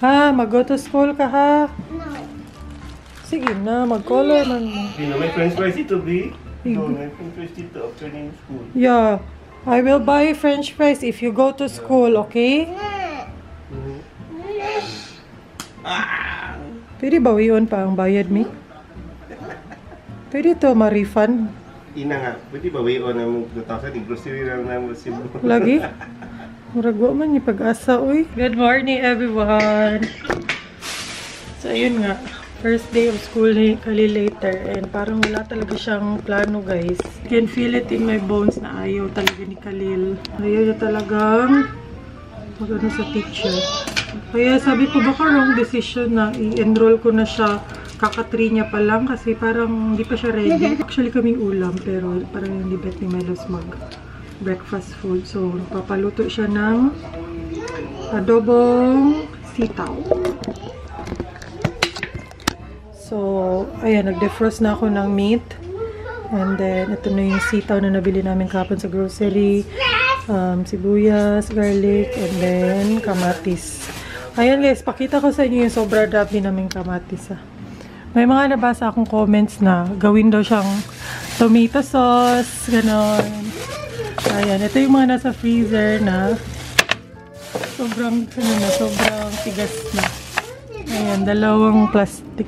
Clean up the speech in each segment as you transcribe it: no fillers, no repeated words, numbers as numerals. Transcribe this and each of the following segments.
Ha? Mag-go to school ka ha? No. Sige na, mag-color man mo. May french fries ito, B? No, may french fries dito after in school. Yeah. I will buy french fries if you go to school, okay? Pwede bawion pa ang bayad mi? Pwede to ma-refund? Ina nga, pwede ba wayon na mo 2,000? Grocery lang na mo Cebu. Lagi? Muragwa man yung pag-asa, uy. Good morning, everyone! So, ayun nga. First day of school ni Kali later. And parang wala talaga siyang plano, guys. You can feel it in my bones na ayaw talaga ni Khalil. Ayaw niya talagang mag-ano sa teacher. Kaya sabi ko, baka wrong decision na i-enroll ko na siya kaka-3 niya pa lang kasi parang hindi pa siya ready. Actually, kaming ulam pero parang hindi bet ni Melos mag-breakfast food. So, papaluto siya ng adobong sitaw. So, ayan, nag-defrost na ako ng meat. And then, ito na yung sitaw na nabili namin kapon sa grocery. Sibuyas, garlic, and then kamatis. Ayan guys, pakita ko sa inyo yung sobra dami namin kamatis. May mga nabasa akong comments na gawin daw siyang tomato sauce, ganon. Ayan, ito yung mga nasa freezer na sobrang tigas na. Ayan, 2 plastic.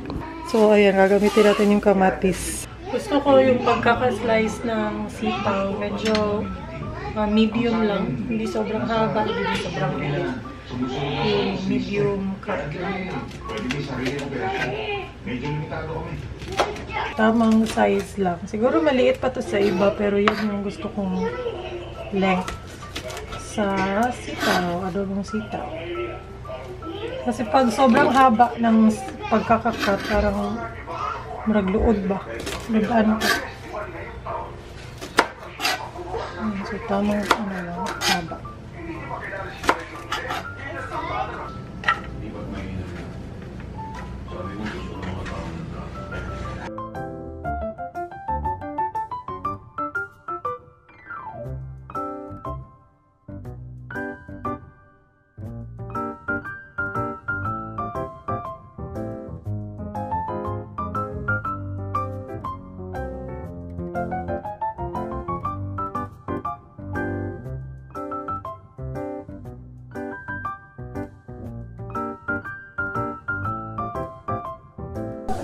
So, ayan, gagamitin natin yung kamatis. Gusto ko yung pagkaka-slice ng sitaw. Medyo medium lang. Hindi sobrang haba, hindi sobrang liit. Yung medium cut lang. Tamang size lang. Siguro maliit pa to sa iba, pero yun yung gusto kong length sa sitaw, adobong sitaw. Kasi pag sobrang haba ng pagkakakat, parang maragluod ba? Nagdaan ka. So, tamang lang, haba.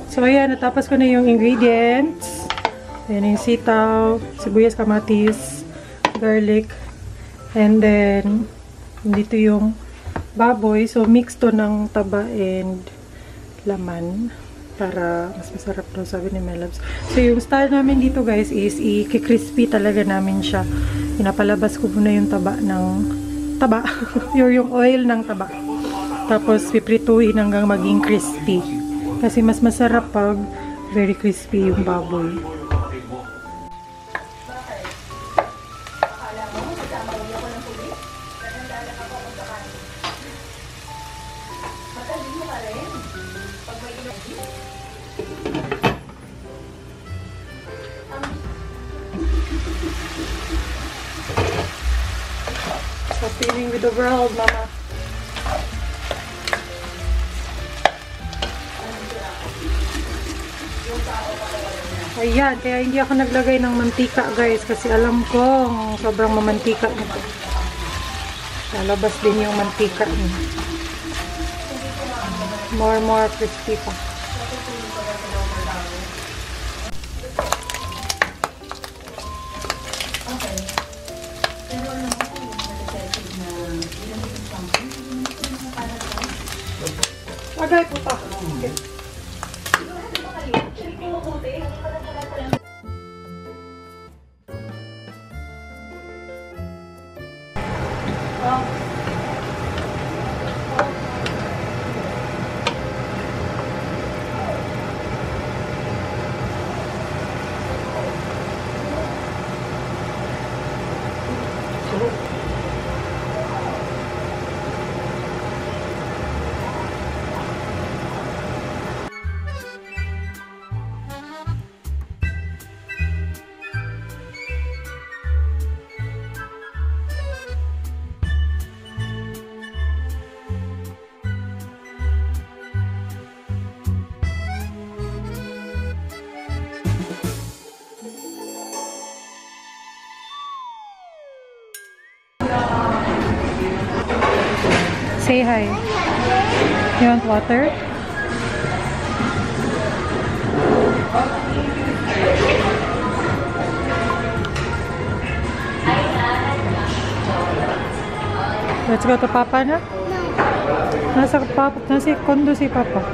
So, ayan, natapos ko na yung ingredients. Ayan yung sitaw, sibuyas, kamatis, garlic, and then, dito yung baboy. So, mix to ng taba and laman para mas masarap daw, sabi ni Melabs. So, yung style namin dito, guys, is i-crispy talaga namin siya. Pinapalabas ko muna yung taba yung oil ng taba. Tapos, piprituhin hanggang maging crispy. Kasi mas masarap pag very crispy yung baboy. So, feeling with the world, Mama. Ayan, kaya hindi ako naglagay ng mantika, guys, kasi alam ko sobrang mamantika nito. Lalabas din yung mantika niya. More crispy pa. Agay po pa. Okay. Say hi. You want water? Let's go to Papa na? Nasa kondo si Papa.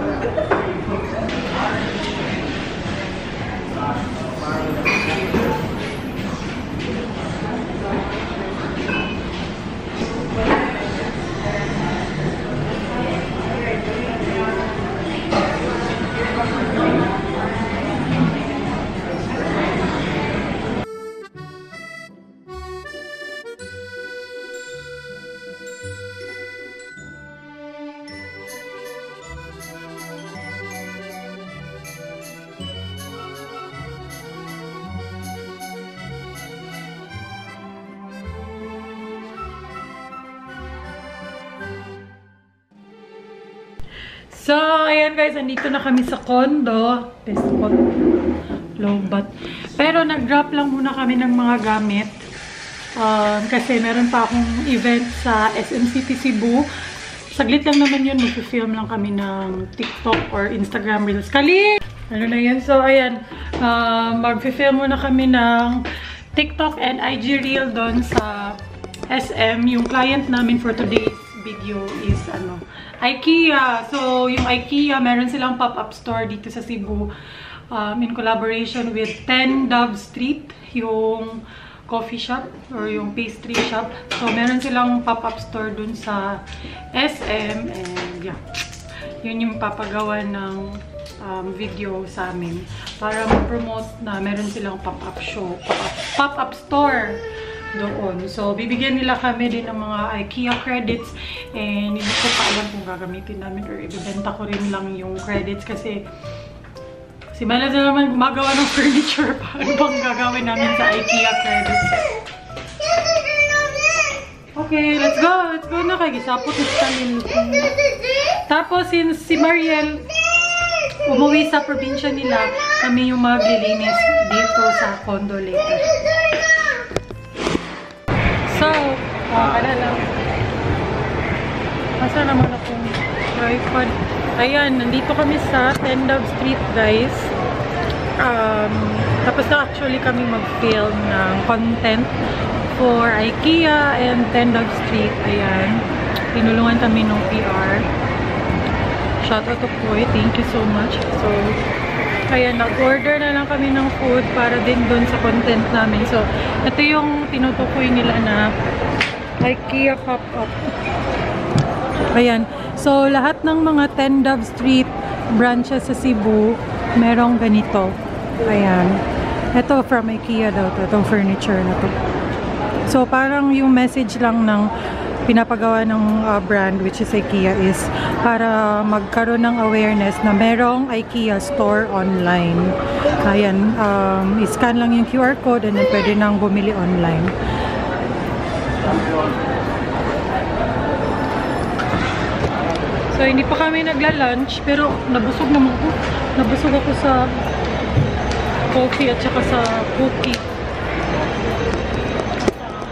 So, ayan guys, andito na kami sa condo. Best condo. Lobat. Pero nag-drop lang muna kami ng mga gamit. Kasi meron pa akong event sa SM City Cebu. Saglit lang naman yun. Mag-film lang kami ng TikTok or Instagram Reels. Kali! Ano na yan? So, ayan. Mag-film muna kami ng TikTok and IG Reel doon sa SM. Yung client namin for today's video is IKEA. So, yung IKEA, meron silang pop-up store dito sa Cebu in collaboration with 10 Dove Street, yung coffee shop or yung pastry shop. So, meron silang pop-up store dun sa SM and yeah, yun yung papagawa ng video sa amin para ma-promote na meron silang pop-up show, pop-up store doon. So, bibigyan nila kami din ng mga IKEA credits and hindi ko pa alam kung gagamitin namin or ibibenta ko rin lang yung credits kasi si Mela na naman gumagawa ng furniture. Paano bang gagawin namin sa IKEA credits? Okay, let's go! Let's go na kay gisapot na sa Tapos, since si Mariel umuwi sa probinsya nila, kami yung maglilinis dito sa condo later. So, lang. Asa naman akong tripod? Ayan, nandito kami sa 10 Dove Street, guys. Tapos na actually kami mag-film ng content for IKEA and 10 Dove Street. Ayan. Tinulungan kami ng PR. Shout out to Poy. Thank you so much. So, ayan, nag-order na lang kami ng food para din doon sa content namin. So, ito yung tinutukoy nila na IKEA pop-up. Ayan. So, lahat ng mga 10 Dove Street branches sa Cebu, merong ganito. Ayan. Ito from IKEA daw to. Itong furniture na to. So, parang yung message lang ng pinapagawa ng brand, which is IKEA, is para magkaroon ng awareness na merong IKEA store online. Ayan, i-scan lang yung QR code and then pwede nang bumili online. So, hindi pa kami nagla-lunch, pero nabusog naman ako. Nabusog ako sa coffee at saka sa cookie.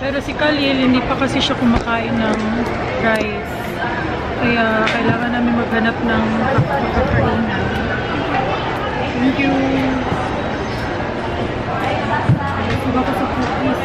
Pero si Khalil, hindi pa kasi siya kumakain ng rice. Kaya kailangan namin maghanap ng kakainan. Thank you! Nabusog ako sa cookies.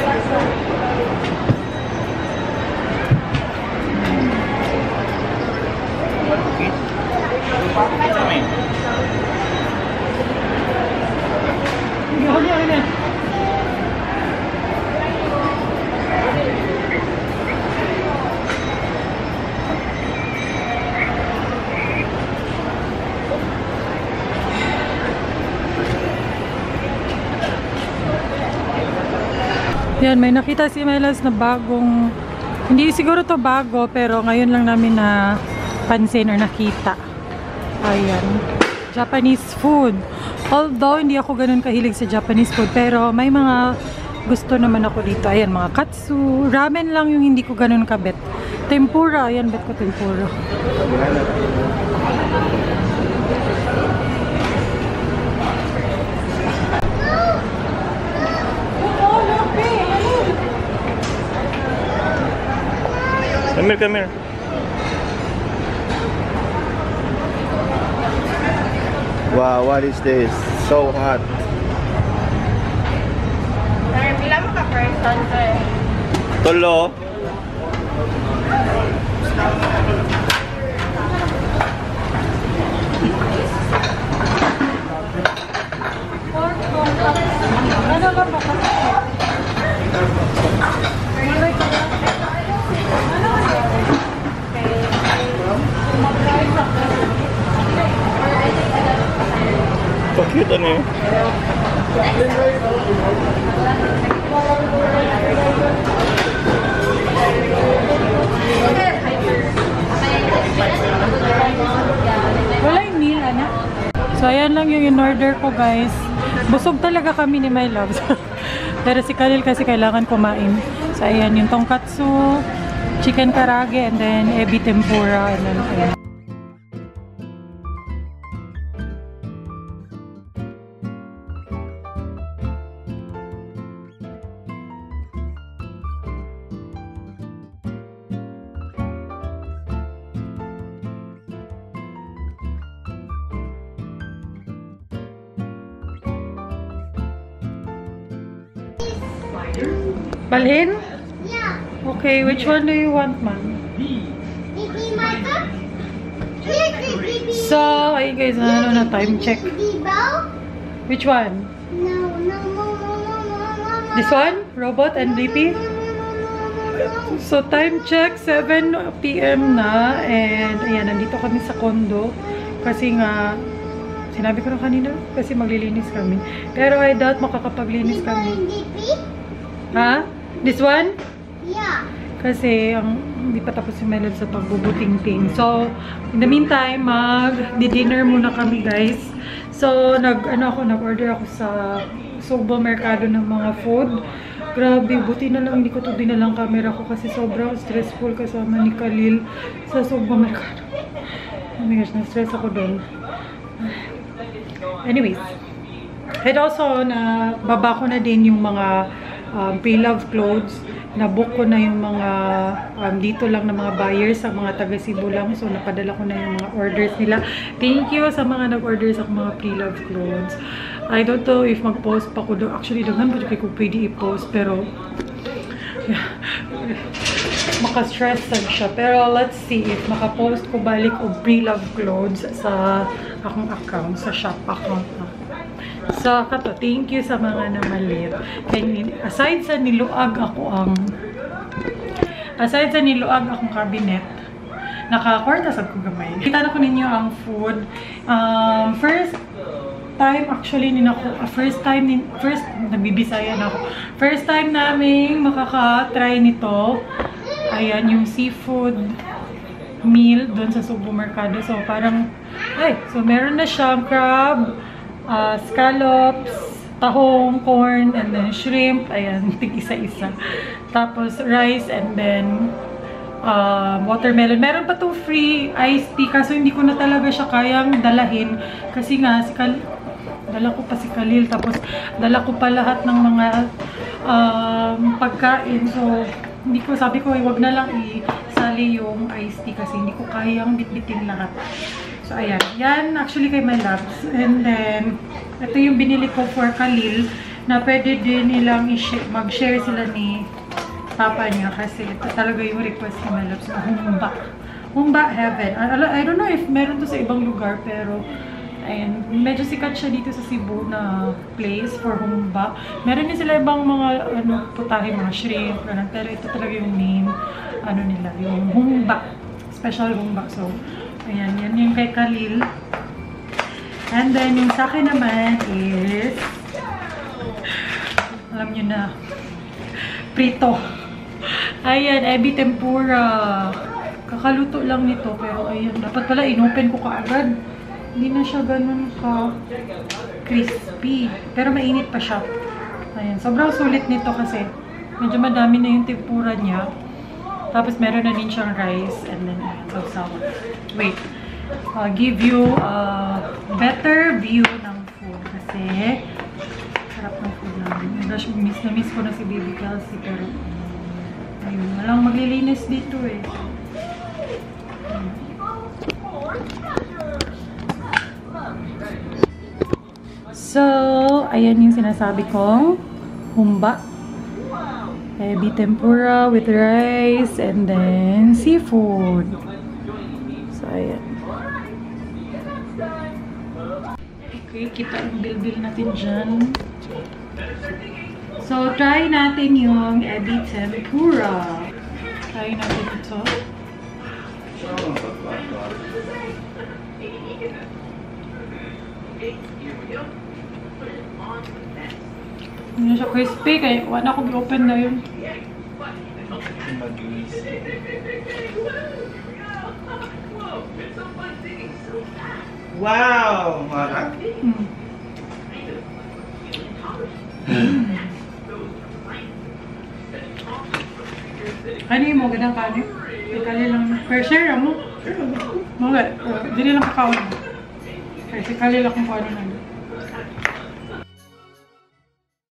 Yan, may nakita si Melas na bagong, hindi siguro to bago, pero ngayon lang namin na pansin or nakita. Ayan, Japanese food. Although, hindi ako ganun kahilig sa Japanese food, pero may mga gusto naman ako dito. Ayan, mga katsu. Ramen lang yung hindi ko ganun kabet. Tempura. Ayan, bet ko tempura. Come here, come here. Wow, what is this? So hot. Ay, pila mo ka person to eh. Tulo. Ano ba ba? Cute ano yun? Wala yung meal, anak. So, ayan lang yung in-order ko, guys. Busog talaga kami ni My Loves. Pero si Khalil kasi kailangan kumain. So, ayan, yung tonkatsu, chicken karage, and then ebi tempura, and then, ayan. Balhin? Yeah. Okay, which one do you want, man? Baby Michael? Here's the baby. So, ayun guys, ano na time check. Debo? Which one? No, no, no, no, no, no, no. This one? Robot and DP? So, time check, 7 PM na. And, ayan, nandito kami sa condo. Kasi nga, sinabi ko na kanina, kasi maglilinis kami. Pero I doubt makakapaglinis kami. Ha? This one? Yeah. Kasi hindi pa tapos si Melod sa pagbubuting-ting. So, in the meantime, mag-dinner muna kami, guys. So, nag-order ako sa Sogbo Mercado ng mga food. Grabe, buti na lang hindi ko to dinalang camera ko kasi sobrang stressful kasama ni Khalil sa Sogbo Mercado. Oh my gosh, na-stress ako doon. Anyways, and also, baba ko na din yung mga pre-love clothes. Nabook ko na yung mga dito lang na mga buyers sa mga taga Cebu lang. So, napadala ko na yung mga orders nila. Thank you sa mga nag-order sa mga pre-love clothes. I don't know if mag-post pa ko doon. Actually, daghan pa ko pwede i-post. Pero, yeah, maka-stress siya. Pero, let's see if maka-post ko balik o pre-love clothes sa akong account, sa shop account na. So, kato, thank you sa mga namalit. Aside sa niluag akong cabinet, nakakwarta sa ko gamay. Kita na ko ninyo ang food. First time, actually, nabibisaya na ako. First time naming makaka-try nito. Ayan, yung seafood meal doon sa Sogbo Mercado. So, parang, so meron na siyang crab, scallops, tahong, corn, and then shrimp. Ayan, tig isa-isa. Tapos rice, and then watermelon. Meron pa to free iced tea, kaso hindi ko na talaga siya kayang dalahin. Kasi nga, dala ko pa si Khalil. Tapos, dala ko pa lahat ng mga pagkain. So, sabi ko, wag na lang isali yung iced tea kasi hindi ko kayang bitbitin lahat. So, ayan. Yan, actually, kay My Loves. And then, ito yung binili ko for Khalil na pwede din nilang mag-share sila ni papa niya kasi ito talaga yung request ni My Loves na humba. Humba heaven. I don't know if meron to sa ibang lugar, pero ayan, medyo sikat siya dito sa Cebu na place for humba. Meron din sila ibang mga putahe, mga shrimp, ganun. Pero ito talaga yung name, nila, yung humba. Special humba. So, ayan, yan yung kay Khalil. And then, yung sa akin naman is, alam nyo na, prito. Ayan, ebi tempura. Kakaluto lang nito, pero ayan, dapat pala inopen ko kaagad. Hindi na siya ganun ka crispy. Pero mainit pa siya. Ayan, sobrang sulit nito kasi medyo madami na yung tempura niya. Tapos meron na din siyang rice and then sausawan. Wait. I'll give you a better view ng food kasi sarap ng food namin. Miss ko na si Baby Kelsey pero ayun, walang maglilinis dito eh. So, ayan yung sinasabi kong humba. Ebi tempura with rice and then seafood. So, ayan. Okay, kita ang bilbil natin dyan. So, try natin yung ebi tempura. Try natin ito. Hindi siya crispy, kaya wala ko i-open na yun. Wow! Mara? Ano yung mga gandang kanin? Ikali lang. Per share mo? Mga, dili lang kakao mo. Kasi kali lang kung paano na.